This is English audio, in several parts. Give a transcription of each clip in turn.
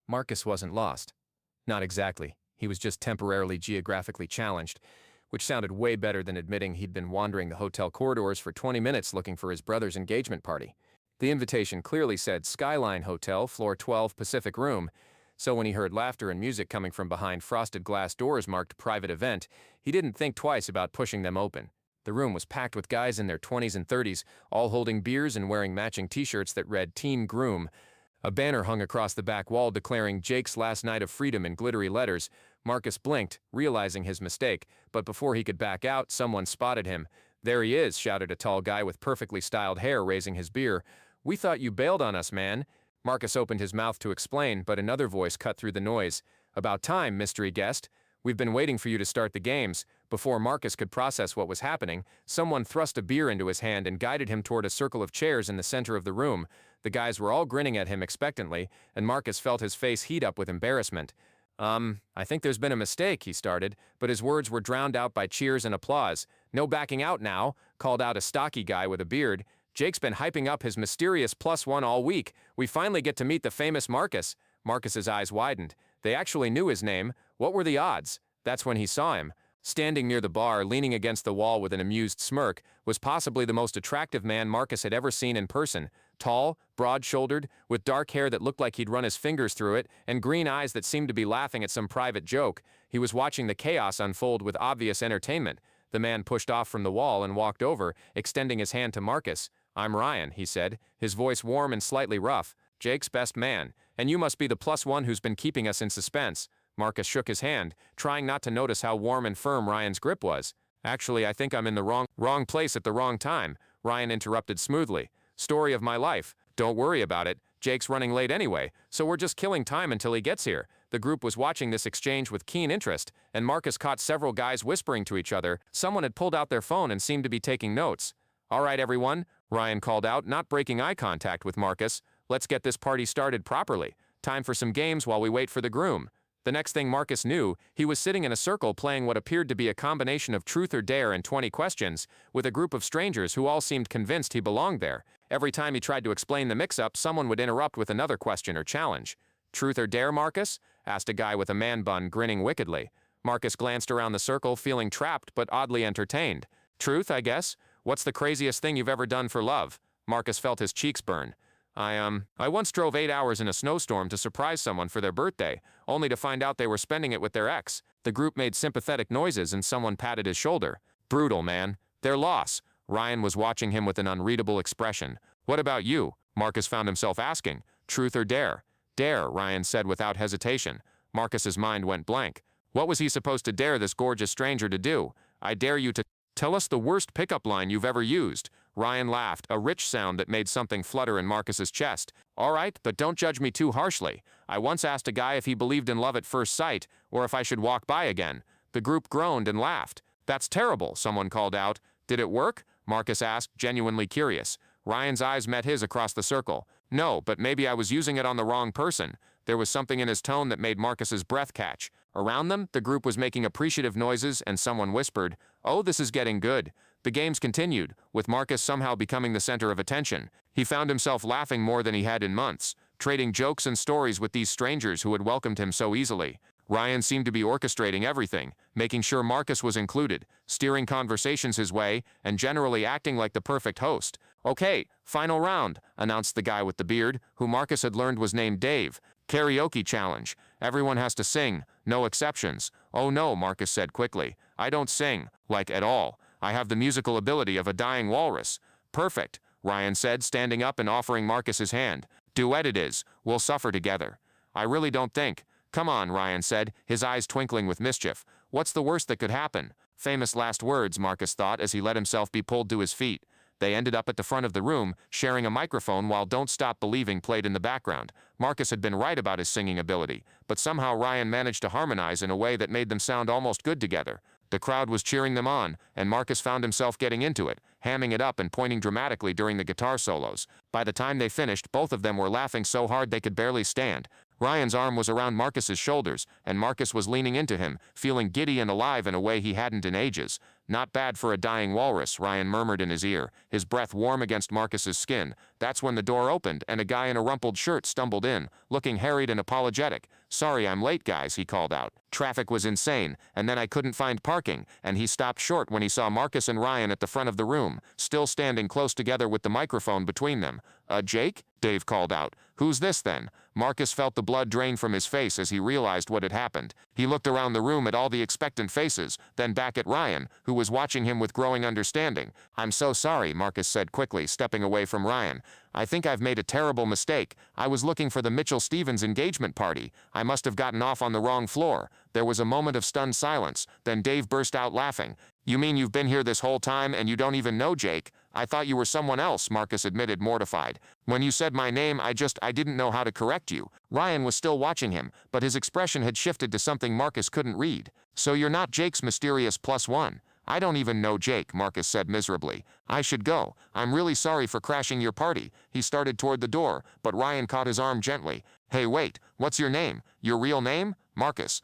Marcus wasn't lost. Not exactly. He was just temporarily geographically challenged, which sounded way better than admitting he'd been wandering the hotel corridors for 20 minutes looking for his brother's engagement party. The invitation clearly said Skyline Hotel, floor 12, Pacific Room, so when he heard laughter and music coming from behind frosted glass doors marked private event, he didn't think twice about pushing them open. The room was packed with guys in their 20s and 30s, all holding beers and wearing matching t-shirts that read Team Groom. A banner hung across the back wall declaring Jake's last night of freedom in glittery letters. Marcus blinked, realizing his mistake, but before he could back out, someone spotted him. "There he is," shouted a tall guy with perfectly styled hair, raising his beer. "We thought you bailed on us, man." Marcus opened his mouth to explain, but another voice cut through the noise. "About time, mystery guest. We've been waiting for you to start the games." Before Marcus could process what was happening, someone thrust a beer into his hand and guided him toward a circle of chairs in the center of the room. The guys were all grinning at him expectantly, and Marcus felt his face heat up with embarrassment. I think there's been a mistake," he started, but his words were drowned out by cheers and applause. "No backing out now," called out a stocky guy with a beard. "Jake's been hyping up his mysterious +1 all week. We finally get to meet the famous Marcus." Marcus's eyes widened. They actually knew his name. What were the odds? That's when he saw him. Standing near the bar, leaning against the wall with an amused smirk, was possibly the most attractive man Marcus had ever seen in person. Tall, broad-shouldered, with dark hair that looked like he'd run his fingers through it, and green eyes that seemed to be laughing at some private joke. He was watching the chaos unfold with obvious entertainment. The man pushed off from the wall and walked over, extending his hand to Marcus. "I'm Ryan," he said, his voice warm and slightly rough. "Jake's best man, and you must be the +1 who's been keeping us in suspense." Marcus shook his hand, trying not to notice how warm and firm Ryan's grip was. "Actually, I think I'm in the wrong place at the wrong time," Ryan interrupted smoothly. "Story of my life. Don't worry about it. Jake's running late anyway, so we're just killing time until he gets here." The group was watching this exchange with keen interest, and Marcus caught several guys whispering to each other. Someone had pulled out their phone and seemed to be taking notes. "All right, everyone," Ryan called out, not breaking eye contact with Marcus. "Let's get this party started properly. Time for some games while we wait for the groom." The next thing Marcus knew, he was sitting in a circle playing what appeared to be a combination of truth or dare and 20 questions, with a group of strangers who all seemed convinced he belonged there. Every time he tried to explain the mix-up, someone would interrupt with another question or challenge. "Truth or dare, Marcus?" asked a guy with a man bun, grinning wickedly. Marcus glanced around the circle, feeling trapped but oddly entertained. "Truth, I guess. What's the craziest thing you've ever done for love?" Marcus felt his cheeks burn. I once drove 8 hours in a snowstorm to surprise someone for their birthday, only to find out they were spending it with their ex." The group made sympathetic noises and someone patted his shoulder. "Brutal, man. Their loss." Ryan was watching him with an unreadable expression. "What about you?" Marcus found himself asking. "Truth or dare?" "Dare," Ryan said without hesitation. Marcus's mind went blank. What was he supposed to dare this gorgeous stranger to do? "I dare you to tell us the worst pickup line you've ever used." Ryan laughed, a rich sound that made something flutter in Marcus's chest. "All right, but don't judge me too harshly. I once asked a guy if he believed in love at first sight, or if I should walk by again." The group groaned and laughed. "That's terrible," someone called out. "Did it work?" Marcus asked, genuinely curious. Ryan's eyes met his across the circle. "No, but maybe I was using it on the wrong person." There was something in his tone that made Marcus's breath catch. Around them, the group was making appreciative noises, and someone whispered, "Oh, this is getting good." The games continued, with Marcus somehow becoming the center of attention. He found himself laughing more than he had in months, trading jokes and stories with these strangers who had welcomed him so easily. Ryan seemed to be orchestrating everything, making sure Marcus was included, steering conversations his way, and generally acting like the perfect host. "Okay, final round," announced the guy with the beard, who Marcus had learned was named Dave. "Karaoke challenge. Everyone has to sing, no exceptions." "Oh no," Marcus said quickly. "I don't sing, like at all. I have the musical ability of a dying walrus." "Perfect," Ryan said, standing up and offering Marcus his hand. "Duet it is. We'll suffer together." "I really don't think." "Come on," Ryan said, his eyes twinkling with mischief. "What's the worst that could happen?" Famous last words, Marcus thought as he let himself be pulled to his feet. They ended up at the front of the room, sharing a microphone while Don't Stop Believing played in the background. Marcus had been right about his singing ability, but somehow Ryan managed to harmonize in a way that made them sound almost good together. The crowd was cheering them on, and Marcus found himself getting into it, hamming it up and pointing dramatically during the guitar solos. By the time they finished, both of them were laughing so hard they could barely stand. Ryan's arm was around Marcus's shoulders, and Marcus was leaning into him, feeling giddy and alive in a way he hadn't in ages. "Not bad for a dying walrus," Ryan murmured in his ear, his breath warm against Marcus's skin. That's when the door opened and a guy in a rumpled shirt stumbled in, looking harried and apologetic. "Sorry I'm late, guys," he called out. "Traffic was insane, and then I couldn't find parking," and he stopped short when he saw Marcus and Ryan at the front of the room, still standing close together with the microphone between them. Jake?" Dave called out. "Who's this then?" Marcus felt the blood drain from his face as he realized what had happened. He looked around the room at all the expectant faces, then back at Ryan, who was watching him with growing understanding. "I'm so sorry," Marcus said quickly, stepping away from Ryan. "I think I've made a terrible mistake. I was looking for the Mitchell-Stevens engagement party. I must have gotten off on the wrong floor." There was a moment of stunned silence, then Dave burst out laughing. "You mean you've been here this whole time and you don't even know Jake? I thought you were someone else," Marcus admitted, mortified. "When you said my name, I didn't know how to correct you." Ryan was still watching him, but his expression had shifted to something Marcus couldn't read. "So you're not Jake's mysterious +1? I don't even know Jake," Marcus said miserably. "I should go. I'm really sorry for crashing your party." He started toward the door, but Ryan caught his arm gently. "Hey, wait, what's your name? Your real name?" "Marcus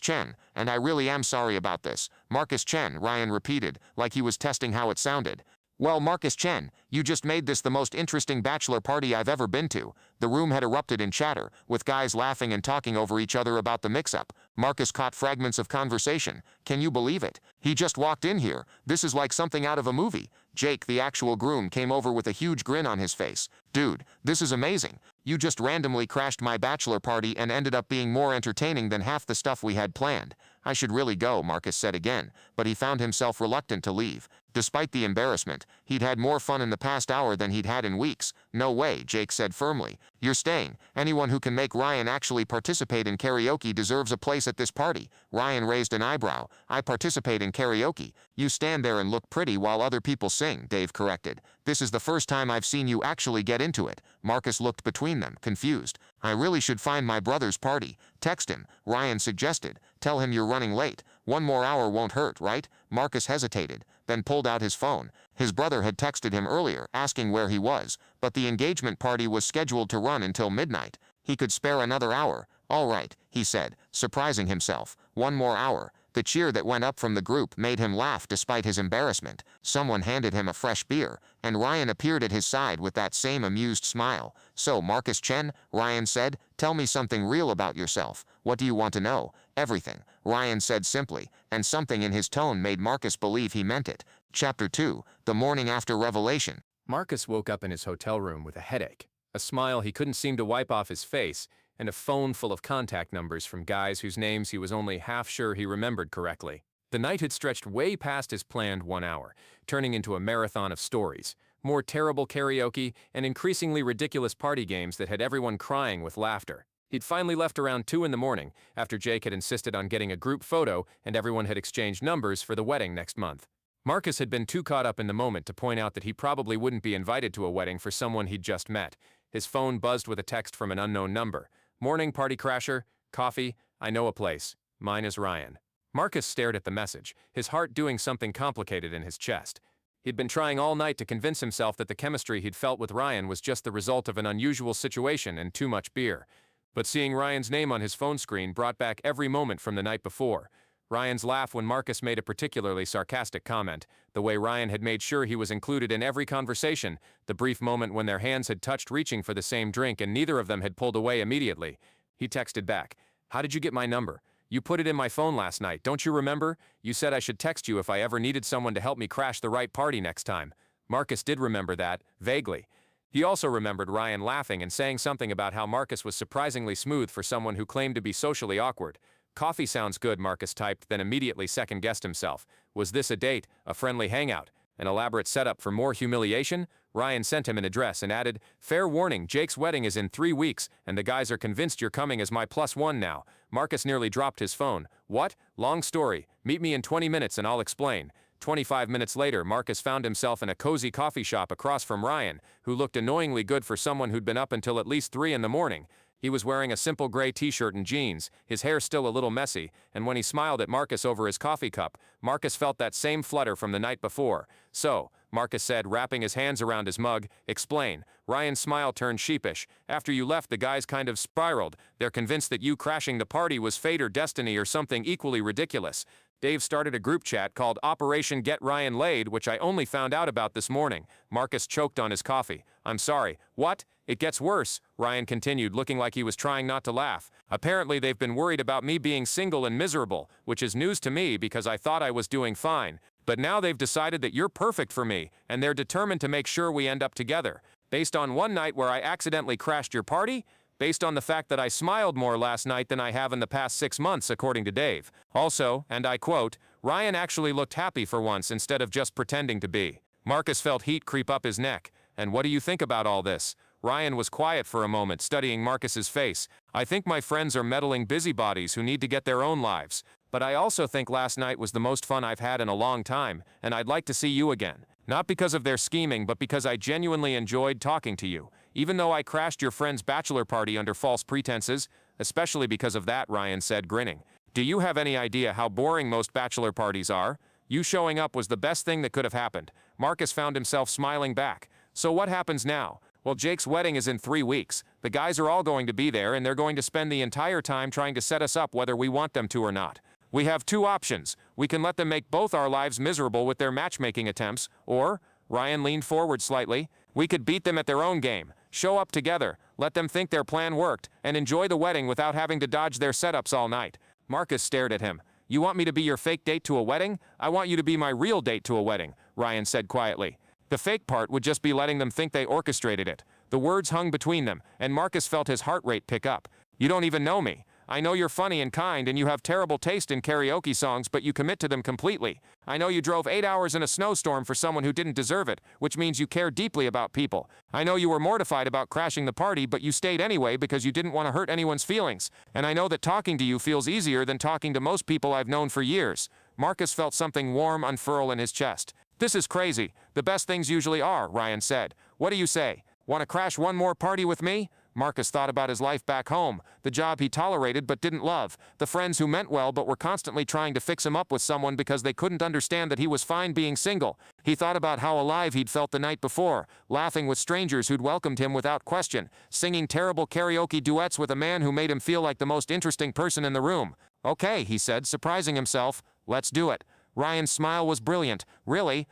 Chen, and I really am sorry about this." "Marcus Chen," Ryan repeated, like he was testing how it sounded. "Well, Marcus Chen, you just made this the most interesting bachelor party I've ever been to." The room had erupted in chatter, with guys laughing and talking over each other about the mix-up. Marcus caught fragments of conversation. "Can you believe it? He just walked in here. This is like something out of a movie." Jake, the actual groom, came over with a huge grin on his face. "Dude, this is amazing. You just randomly crashed my bachelor party and ended up being more entertaining than half the stuff we had planned." "I should really go," Marcus said again, but he found himself reluctant to leave. Despite the embarrassment, he'd had more fun in the past hour than he'd had in weeks. "No way," Jake said firmly. "You're staying. Anyone who can make Ryan actually participate in karaoke deserves a place at this party." Ryan raised an eyebrow. "I participate in karaoke. You stand there and look pretty while other people sing," Dave corrected. "This is the first time I've seen you actually get into it." Marcus looked between them, confused. "I really should find my brother's party." "Text him," Ryan suggested. "Tell him you're running late. 1 more hour won't hurt, right?" Marcus hesitated, then pulled out his phone. His brother had texted him earlier, asking where he was, but the engagement party was scheduled to run until midnight. He could spare another hour. "All right," he said, surprising himself. 1 more hour. The cheer that went up from the group made him laugh despite his embarrassment. Someone handed him a fresh beer, and Ryan appeared at his side with that same amused smile. "So, Marcus Chen," Ryan said, "tell me something real about yourself. What do you want to know?" "Everything," Ryan said simply, and something in his tone made Marcus believe he meant it. Chapter 2, The Morning After Revelation. Marcus woke up in his hotel room with a headache, a smile he couldn't seem to wipe off his face, and a phone full of contact numbers from guys whose names he was only half sure he remembered correctly. The night had stretched way past his planned 1 hour, turning into a marathon of stories, more terrible karaoke, and increasingly ridiculous party games that had everyone crying with laughter. He'd finally left around 2 in the morning, after Jake had insisted on getting a group photo and everyone had exchanged numbers for the wedding next month. Marcus had been too caught up in the moment to point out that he probably wouldn't be invited to a wedding for someone he'd just met. His phone buzzed with a text from an unknown number. "Morning, party crasher. Coffee. I know a place. Mine is Ryan." Marcus stared at the message, his heart doing something complicated in his chest. He'd been trying all night to convince himself that the chemistry he'd felt with Ryan was just the result of an unusual situation and too much beer. But seeing Ryan's name on his phone screen brought back every moment from the night before. Ryan's laugh when Marcus made a particularly sarcastic comment, the way Ryan had made sure he was included in every conversation, the brief moment when their hands had touched reaching for the same drink and neither of them had pulled away immediately. He texted back, "How did you get my number? You put it in my phone last night, don't you remember? You said I should text you if I ever needed someone to help me crash the right party next time." Marcus did remember that, vaguely. He also remembered Ryan laughing and saying something about how Marcus was surprisingly smooth for someone who claimed to be socially awkward. "Coffee sounds good," Marcus typed, then immediately second-guessed himself. Was this a date, a friendly hangout, an elaborate setup for more humiliation? Ryan sent him an address and added, "Fair warning, Jake's wedding is in 3 weeks, and the guys are convinced you're coming as my +1 now." Marcus nearly dropped his phone. "What? Long story. Meet me in 20 minutes and I'll explain." 25 minutes later, Marcus found himself in a cozy coffee shop across from Ryan, who looked annoyingly good for someone who'd been up until at least 3 in the morning. He was wearing a simple gray t-shirt and jeans, his hair still a little messy, and when he smiled at Marcus over his coffee cup, Marcus felt that same flutter from the night before. "So, Marcus said, wrapping his hands around his mug. Explain. Ryan's smile turned sheepish. After you left, the guys kind of spiraled. They're convinced that you crashing the party was fate or destiny or something equally ridiculous. Dave started a group chat called Operation Get Ryan Laid, which I only found out about this morning. Marcus choked on his coffee. I'm sorry. What? It gets worse, Ryan continued, looking like he was trying not to laugh. Apparently they've been worried about me being single and miserable, which is news to me because I thought I was doing fine. But now they've decided that you're perfect for me, and they're determined to make sure we end up together. Based on one night where I accidentally crashed your party? Based on the fact that I smiled more last night than I have in the past 6 months, according to Dave. Also, and I quote, Ryan actually looked happy for once instead of just pretending to be. Marcus felt heat creep up his neck. And what do you think about all this? Ryan was quiet for a moment, studying Marcus's face. I think my friends are meddling busybodies who need to get their own lives. But I also think last night was the most fun I've had in a long time, and I'd like to see you again. Not because of their scheming, but because I genuinely enjoyed talking to you. Even though I crashed your friend's bachelor party under false pretenses, especially because of that, Ryan said, grinning. Do you have any idea how boring most bachelor parties are? You showing up was the best thing that could have happened. Marcus found himself smiling back. So what happens now? Well, Jake's wedding is in 3 weeks. The guys are all going to be there, and they're going to spend the entire time trying to set us up whether we want them to or not. We have 2 options. We can let them make both our lives miserable with their matchmaking attempts, or, Ryan leaned forward slightly, we could beat them at their own game. Show up together, let them think their plan worked, and enjoy the wedding without having to dodge their setups all night. Marcus stared at him. You want me to be your fake date to a wedding? I want you to be my real date to a wedding, Ryan said quietly. The fake part would just be letting them think they orchestrated it. The words hung between them, and Marcus felt his heart rate pick up. You don't even know me. I know you're funny and kind and you have terrible taste in karaoke songs, but you commit to them completely. I know you drove 8 hours in a snowstorm for someone who didn't deserve it, which means you care deeply about people. I know you were mortified about crashing the party, but you stayed anyway because you didn't want to hurt anyone's feelings. And I know that talking to you feels easier than talking to most people I've known for years. Marcus felt something warm unfurl in his chest. This is crazy. The best things usually are, Ryan said. What do you say? Want to crash one more party with me? Marcus thought about his life back home, the job he tolerated but didn't love, the friends who meant well but were constantly trying to fix him up with someone because they couldn't understand that he was fine being single. He thought about how alive he'd felt the night before, laughing with strangers who'd welcomed him without question, singing terrible karaoke duets with a man who made him feel like the most interesting person in the room. Okay, he said, surprising himself. Let's do it. Ryan's smile was brilliant. Really,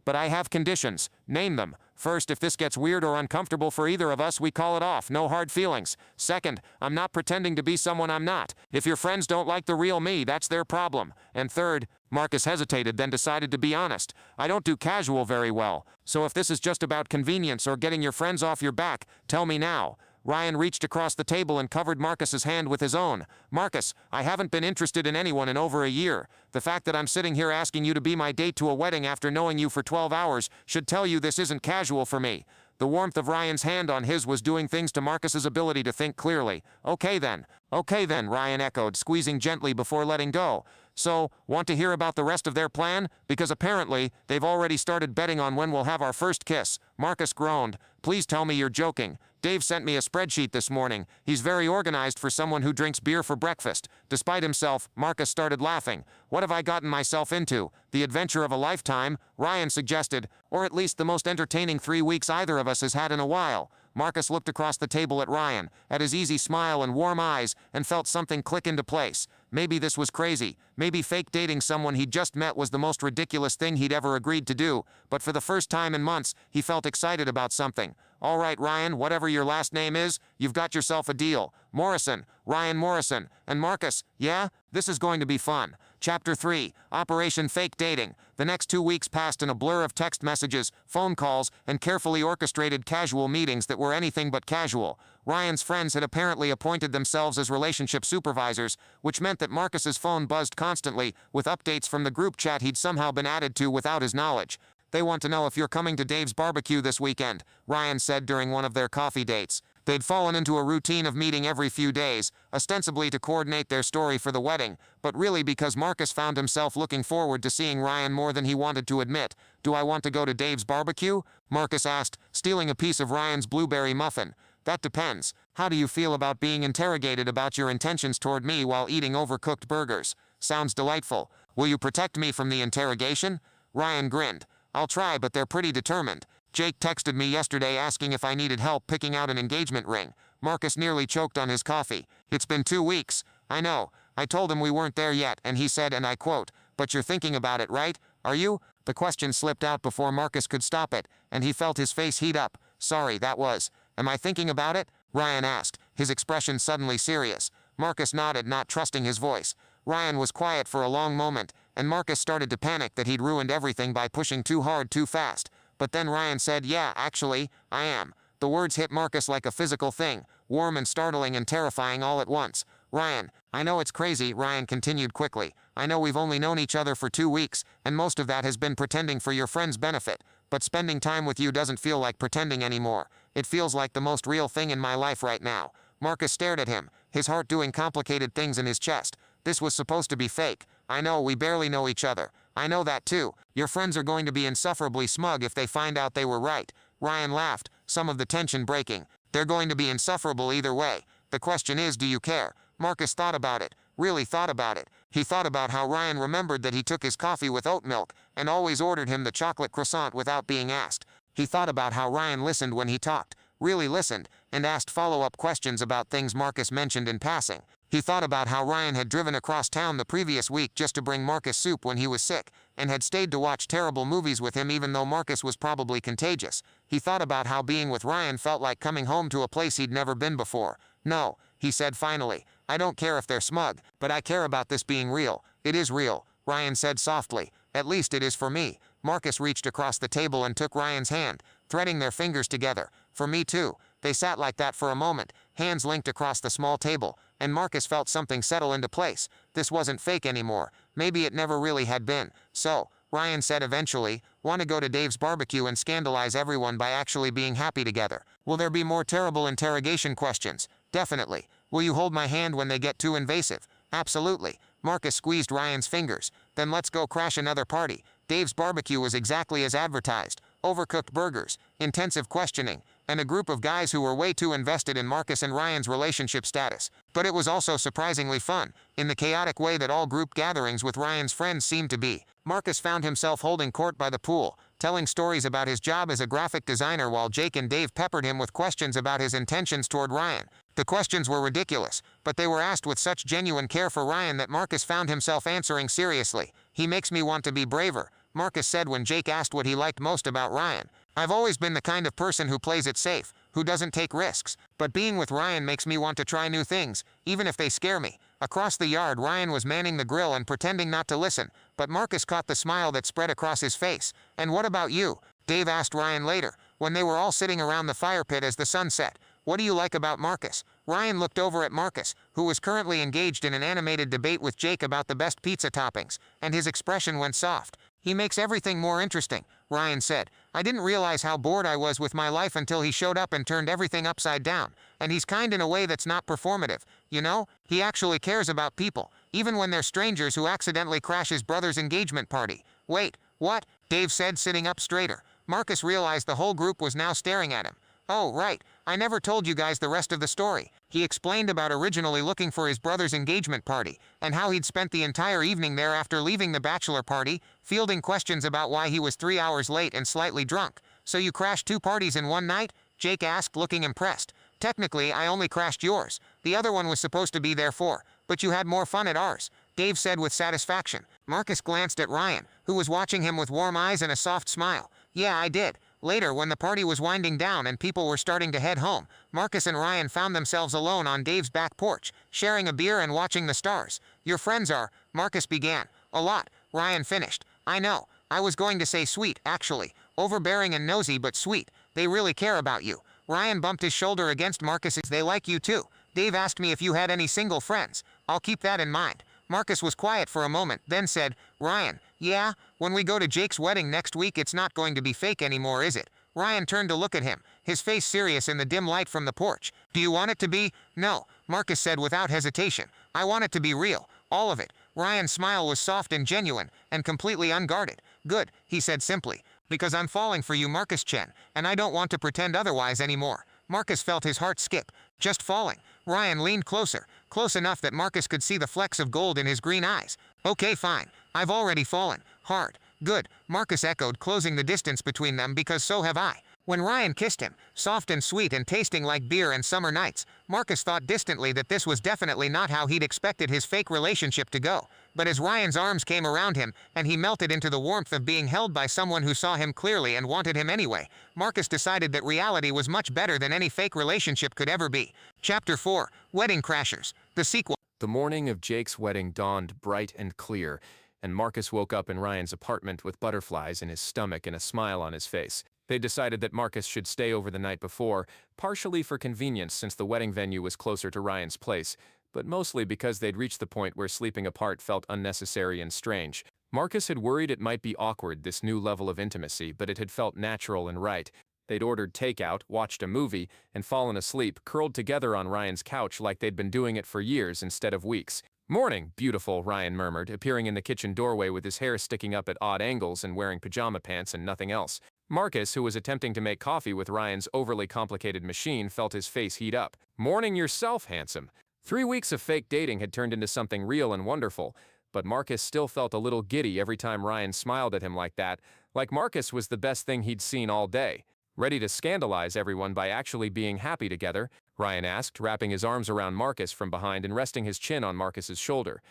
but I have conditions. Name them. First, if this gets weird or uncomfortable for either of us, we call it off. No hard feelings. Second, I'm not pretending to be someone I'm not. If your friends don't like the real me, that's their problem. And third, Marcus hesitated, then decided to be honest. I don't do casual very well. So if this is just about convenience or getting your friends off your back, tell me now. Ryan reached across the table and covered Marcus's hand with his own. Marcus, I haven't been interested in anyone in over a year. The fact that I'm sitting here asking you to be my date to a wedding after knowing you for 12 hours should tell you this isn't casual for me. The warmth of Ryan's hand on his was doing things to Marcus's ability to think clearly. Okay then, Ryan echoed, squeezing gently before letting go. So, want to hear about the rest of their plan? Because apparently, they've already started betting on when we'll have our first kiss. Marcus groaned. Please tell me you're joking. Dave sent me a spreadsheet this morning. He's very organized for someone who drinks beer for breakfast. Despite himself, Marcus started laughing. What have I gotten myself into? The adventure of a lifetime, Ryan suggested, or at least the most entertaining 3 weeks either of us has had in a while. Marcus looked across the table at Ryan, at his easy smile and warm eyes, and felt something click into place. Maybe this was crazy. Maybe fake dating someone he'd just met was the most ridiculous thing he'd ever agreed to do, but for the first time in months, he felt excited about something. All right, Ryan, whatever your last name is, you've got yourself a deal. Morrison, Ryan Morrison, and Marcus, yeah? This is going to be fun. Chapter 3, Operation Fake Dating. The next 2 weeks passed in a blur of text messages, phone calls, and carefully orchestrated casual meetings that were anything but casual. Ryan's friends had apparently appointed themselves as relationship supervisors, which meant that Marcus's phone buzzed constantly, with updates from the group chat he'd somehow been added to without his knowledge. They want to know if you're coming to Dave's barbecue this weekend, Ryan said during one of their coffee dates. They'd fallen into a routine of meeting every few days, ostensibly to coordinate their story for the wedding, but really because Marcus found himself looking forward to seeing Ryan more than he wanted to admit. Do I want to go to Dave's barbecue? Marcus asked, stealing a piece of Ryan's blueberry muffin. That depends. How do you feel about being interrogated about your intentions toward me while eating overcooked burgers? Sounds delightful. Will you protect me from the interrogation? Ryan grinned. I'll try, but they're pretty determined. Jake texted me yesterday asking if I needed help picking out an engagement ring. Marcus nearly choked on his coffee. It's been 2 weeks. I know. I told him we weren't there yet, and he said, and I quote, "But you're thinking about it, right? Are you?" The question slipped out before Marcus could stop it, and he felt his face heat up. "Sorry, that was. Am I thinking about it?" Ryan asked, his expression suddenly serious. Marcus nodded, not trusting his voice. Ryan was quiet for a long moment, and Marcus started to panic that he'd ruined everything by pushing too hard too fast. But then Ryan said, "Yeah, actually, I am." The words hit Marcus like a physical thing, warm and startling and terrifying all at once. "Ryan, I know it's crazy," Ryan continued quickly. "I know we've only known each other for 2 weeks, and most of that has been pretending for your friend's benefit. But spending time with you doesn't feel like pretending anymore. It feels like the most real thing in my life right now." Marcus stared at him, his heart doing complicated things in his chest. "This was supposed to be fake. I know we barely know each other. I know that too. Your friends are going to be insufferably smug if they find out they were right." Ryan laughed, some of the tension breaking. "They're going to be insufferable either way. The question is, do you care?" Marcus thought about it, really thought about it. He thought about how Ryan remembered that he took his coffee with oat milk, and always ordered him the chocolate croissant without being asked. He thought about how Ryan listened when he talked, really listened, and asked follow-up questions about things Marcus mentioned in passing. He thought about how Ryan had driven across town the previous week just to bring Marcus soup when he was sick, and had stayed to watch terrible movies with him even though Marcus was probably contagious. He thought about how being with Ryan felt like coming home to a place he'd never been before. "No," he said finally. "I don't care if they're smug, but I care about this being real. It is real," Ryan said softly. "At least it is for me." Marcus reached across the table and took Ryan's hand, threading their fingers together. "For me too." They sat like that for a moment, hands linked across the small table, and Marcus felt something settle into place. This wasn't fake anymore. Maybe it never really had been. "So," Ryan said eventually, "want to go to Dave's barbecue and scandalize everyone by actually being happy together. Will there be more terrible interrogation questions?" "Definitely." "Will you hold my hand when they get too invasive?" "Absolutely." Marcus squeezed Ryan's fingers. "Then let's go crash another party." Dave's barbecue was exactly as advertised. Overcooked burgers, intensive questioning, and a group of guys who were way too invested in Marcus and Ryan's relationship status. But it was also surprisingly fun, in the chaotic way that all group gatherings with Ryan's friends seemed to be. Marcus found himself holding court by the pool, telling stories about his job as a graphic designer while Jake and Dave peppered him with questions about his intentions toward Ryan. The questions were ridiculous, but they were asked with such genuine care for Ryan that Marcus found himself answering seriously. "He makes me want to be braver," Marcus said when Jake asked what he liked most about Ryan. "I've always been the kind of person who plays it safe, who doesn't take risks, but being with Ryan makes me want to try new things, even if they scare me." Across the yard, Ryan was manning the grill and pretending not to listen, but Marcus caught the smile that spread across his face. "And what about you?" Dave asked Ryan later, when they were all sitting around the fire pit as the sun set. "What do you like about Marcus?" Ryan looked over at Marcus, who was currently engaged in an animated debate with Jake about the best pizza toppings, and his expression went soft. "He makes everything more interesting," Ryan said. "I didn't realize how bored I was with my life until he showed up and turned everything upside down. And he's kind in a way that's not performative. You know, he actually cares about people, even when they're strangers who accidentally crash his brother's engagement party." "Wait, what?" Dave said, sitting up straighter. Marcus realized the whole group was now staring at him. "Oh, right. I never told you guys the rest of the story." He explained about originally looking for his brother's engagement party, and how he'd spent the entire evening there after leaving the bachelor party, fielding questions about why he was 3 hours late and slightly drunk. "So you crashed 2 parties in one night?" Jake asked, looking impressed. "Technically, I only crashed yours. The other one was supposed to be there for, but you had more fun at ours," Dave said with satisfaction. Marcus glanced at Ryan, who was watching him with warm eyes and a soft smile. "Yeah, I did." Later, when the party was winding down and people were starting to head home, Marcus and Ryan found themselves alone on Dave's back porch, sharing a beer and watching the stars. "Your friends are," Marcus began. "A lot," Ryan finished. "I know. I was going to say sweet, actually. Overbearing and nosy, but sweet. They really care about you." Ryan bumped his shoulder against Marcus's. "They like you too. Dave asked me if you had any single friends. I'll keep that in mind." Marcus was quiet for a moment, then said, "Ryan, yeah, when we go to Jake's wedding next week it's not going to be fake anymore, is it?" Ryan turned to look at him, his face serious in the dim light from the porch. "Do you want it to be?" "No," Marcus said without hesitation. "I want it to be real. All of it." Ryan's smile was soft and genuine, and completely unguarded. "Good," he said simply. "Because I'm falling for you, Marcus Chen, and I don't want to pretend otherwise anymore." Marcus felt his heart skip. "Just falling." Ryan leaned closer, close enough that Marcus could see the flecks of gold in his green eyes. "Okay, fine. I've already fallen. Hard." Good, Marcus echoed, closing the distance between them, because so have I. When Ryan kissed him, soft and sweet and tasting like beer and summer nights, Marcus thought distantly that this was definitely not how he'd expected his fake relationship to go. But as Ryan's arms came around him, and he melted into the warmth of being held by someone who saw him clearly and wanted him anyway, Marcus decided that reality was much better than any fake relationship could ever be. Chapter 4, Wedding Crashers. The sequel. The morning of Jake's wedding dawned bright and clear, and Marcus woke up in Ryan's apartment with butterflies in his stomach and a smile on his face. They decided that Marcus should stay over the night before, partially for convenience since the wedding venue was closer to Ryan's place, but mostly because they'd reached the point where sleeping apart felt unnecessary and strange. Marcus had worried it might be awkward, this new level of intimacy, but it had felt natural and right. They'd ordered takeout, watched a movie, and fallen asleep, curled together on Ryan's couch like they'd been doing it for years instead of weeks. "Morning, beautiful," Ryan murmured, appearing in the kitchen doorway with his hair sticking up at odd angles and wearing pajama pants and nothing else. Marcus, who was attempting to make coffee with Ryan's overly complicated machine, felt his face heat up. "Morning yourself, handsome." 3 weeks of fake dating had turned into something real and wonderful, but Marcus still felt a little giddy every time Ryan smiled at him like that, like Marcus was the best thing he'd seen all day. "Ready to scandalize everyone by actually being happy together?" Ryan asked, wrapping his arms around Marcus from behind and resting his chin on Marcus's shoulder.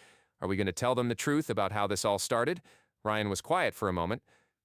"Are we going to tell them the truth about how this all started?" Ryan was quiet for a moment.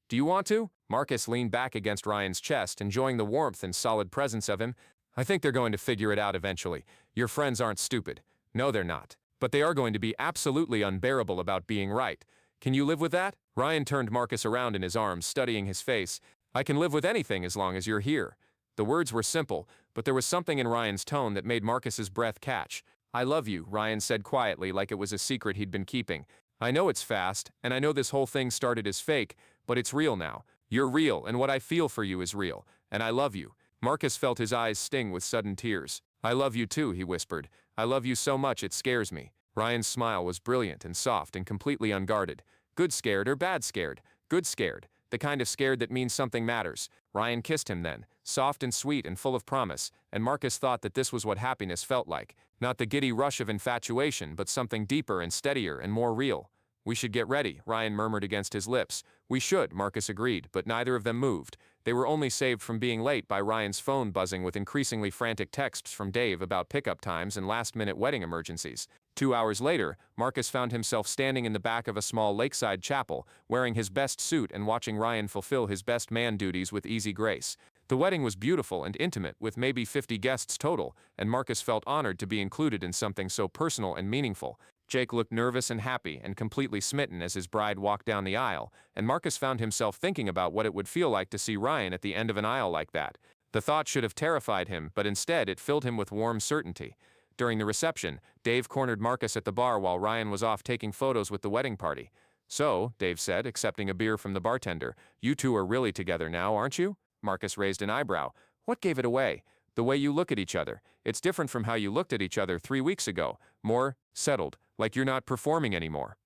"Do you want to?" Marcus leaned back against Ryan's chest, enjoying the warmth and solid presence of him. "I think they're going to figure it out eventually. Your friends aren't stupid. No, they're not. But they are going to be absolutely unbearable about being right. Can you live with that?" Ryan turned Marcus around in his arms, studying his face. "I can live with anything as long as you're here." The words were simple, but there was something in Ryan's tone that made Marcus's breath catch. "I love you," Ryan said quietly, like it was a secret he'd been keeping. "I know it's fast, and I know this whole thing started as fake, but it's real now. You're real, and what I feel for you is real, and I love you." Marcus felt his eyes sting with sudden tears. "I love you too," he whispered. "I love you so much it scares me." Ryan's smile was brilliant and soft and completely unguarded. "Good scared or bad scared?" "Good scared. The kind of scared that means something matters." Ryan kissed him then, soft and sweet and full of promise, and Marcus thought that this was what happiness felt like. Not the giddy rush of infatuation, but something deeper and steadier and more real. "We should get ready," Ryan murmured against his lips. "We should," Marcus agreed, but neither of them moved. They were only saved from being late by Ryan's phone buzzing with increasingly frantic texts from Dave about pickup times and last-minute wedding emergencies. 2 hours later, Marcus found himself standing in the back of a small lakeside chapel, wearing his best suit and watching Ryan fulfill his best man duties with easy grace. The wedding was beautiful and intimate, with maybe 50 guests total, and Marcus felt honored to be included in something so personal and meaningful. Jake looked nervous and happy and completely smitten as his bride walked down the aisle, and Marcus found himself thinking about what it would feel like to see Ryan at the end of an aisle like that. The thought should have terrified him, but instead it filled him with warm certainty. During the reception, Dave cornered Marcus at the bar while Ryan was off taking photos with the wedding party. "So," Dave said, accepting a beer from the bartender, "you two are really together now, aren't you?" Marcus raised an eyebrow. "What gave it away?" "The way you look at each other. It's different from how you looked at each other 3 weeks ago. More settled, like you're not performing anymore."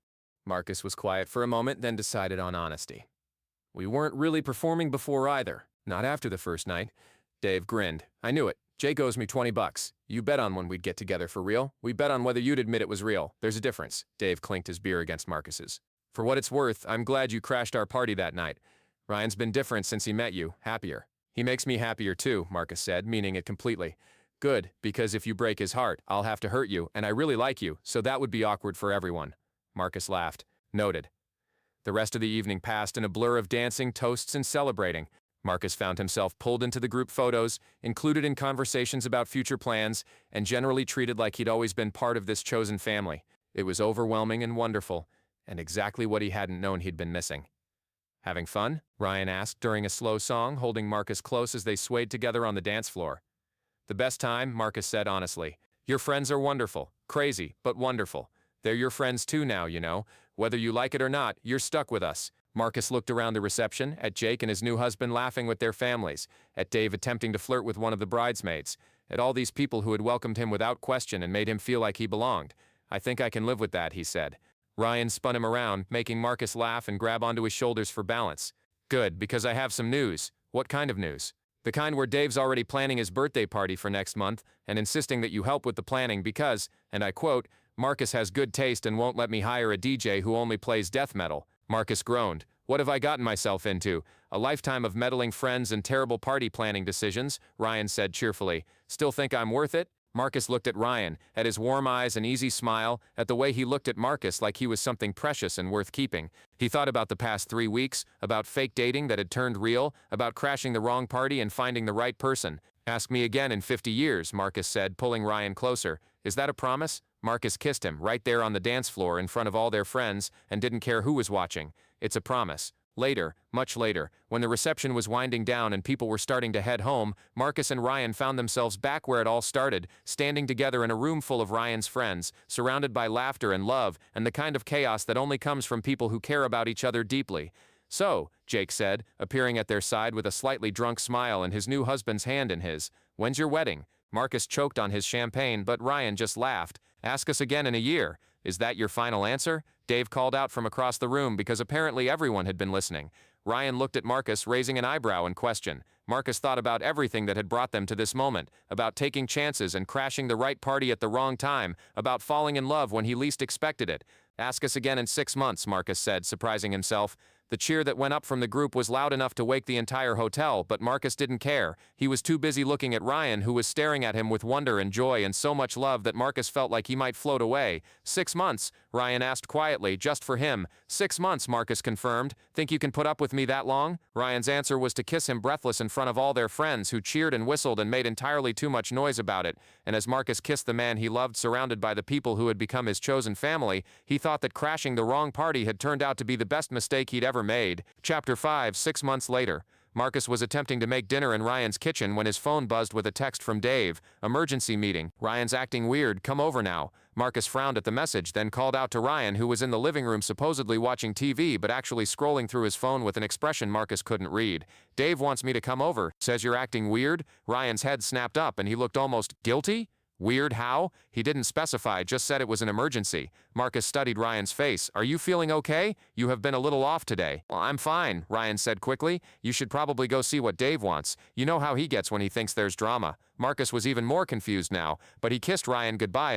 Marcus was quiet for a moment, then decided on honesty. "We weren't really performing before either. Not after the first night." Dave grinned. "I knew it. Jake owes me $20. You bet on when we'd get together for real. We bet on whether you'd admit it was real. There's a difference." Dave clinked his beer against Marcus's. "For what it's worth, I'm glad you crashed our party that night. Ryan's been different since he met you, happier." "He makes me happier too," Marcus said, meaning it completely. "Good, because if you break his heart, I'll have to hurt you, and I really like you, so that would be awkward for everyone." Marcus laughed. "Noted." The rest of the evening passed in a blur of dancing, toasts, and celebrating. Marcus found himself pulled into the group photos, included in conversations about future plans, and generally treated like he'd always been part of this chosen family. It was overwhelming and wonderful, and exactly what he hadn't known he'd been missing. "Having fun?" Ryan asked during a slow song, holding Marcus close as they swayed together on the dance floor. "The best time," Marcus said honestly. "Your friends are wonderful. Crazy, but wonderful. They're your friends too now, you know. Whether you like it or not, you're stuck with us." Marcus looked around the reception, at Jake and his new husband laughing with their families, at Dave attempting to flirt with one of the bridesmaids, at all these people who had welcomed him without question and made him feel like he belonged. "I think I can live with that," he said. Ryan spun him around, making Marcus laugh and grab onto his shoulders for balance. "Good, because I have some news." "What kind of news?" "The kind where Dave's already planning his birthday party for next month and insisting that you help with the planning because, and I quote, Marcus has good taste and won't let me hire a DJ who only plays death metal." Marcus groaned. What have I gotten myself into? A lifetime of meddling friends and terrible party planning decisions, Ryan said cheerfully. Still think I'm worth it? Marcus looked at Ryan, at his warm eyes and easy smile, at the way he looked at Marcus like he was something precious and worth keeping. He thought about the past 3 weeks, about fake dating that had turned real, about crashing the wrong party and finding the right person. Ask me again in 50 years, Marcus said, pulling Ryan closer. Is that a promise? Marcus kissed him, right there on the dance floor in front of all their friends, and didn't care who was watching. It's a promise. Later, much later, when the reception was winding down and people were starting to head home, Marcus and Ryan found themselves back where it all started, standing together in a room full of Ryan's friends, surrounded by laughter and love, and the kind of chaos that only comes from people who care about each other deeply. So, Jake said, appearing at their side with a slightly drunk smile and his new husband's hand in his. When's your wedding? Marcus choked on his champagne, but Ryan just laughed. Ask us again in a year. Is that your final answer? Dave called out from across the room because apparently everyone had been listening. Ryan looked at Marcus, raising an eyebrow in question. Marcus thought about everything that had brought them to this moment, about taking chances and crashing the right party at the wrong time, about falling in love when he least expected it. Ask us again in 6 months, Marcus said, surprising himself. The cheer that went up from the group was loud enough to wake the entire hotel, but Marcus didn't care. He was too busy looking at Ryan, who was staring at him with wonder and joy and so much love that Marcus felt like he might float away. 6 months? Ryan asked quietly, just for him. 6 months, Marcus confirmed. Think you can put up with me that long? Ryan's answer was to kiss him breathless in front of all their friends, who cheered and whistled and made entirely too much noise about it. And as Marcus kissed the man he loved surrounded by the people who had become his chosen family, he thought that crashing the wrong party had turned out to be the best mistake he'd ever made. Chapter 5, 6 months later. Marcus was attempting to make dinner in Ryan's kitchen when his phone buzzed with a text from Dave. Emergency meeting. Ryan's acting weird. Come over now. Marcus frowned at the message, then called out to Ryan, who was in the living room supposedly watching TV but actually scrolling through his phone with an expression Marcus couldn't read. Dave wants me to come over. Says you're acting weird? Ryan's head snapped up and he looked almost guilty. Weird how? He didn't specify, just said it was an emergency. Marcus studied Ryan's face. Are you feeling okay? You have been a little off today. Well, I'm fine, Ryan said quickly. You should probably go see what Dave wants. You know how he gets when he thinks there's drama. Marcus was even more confused now, but he kissed Ryan goodbye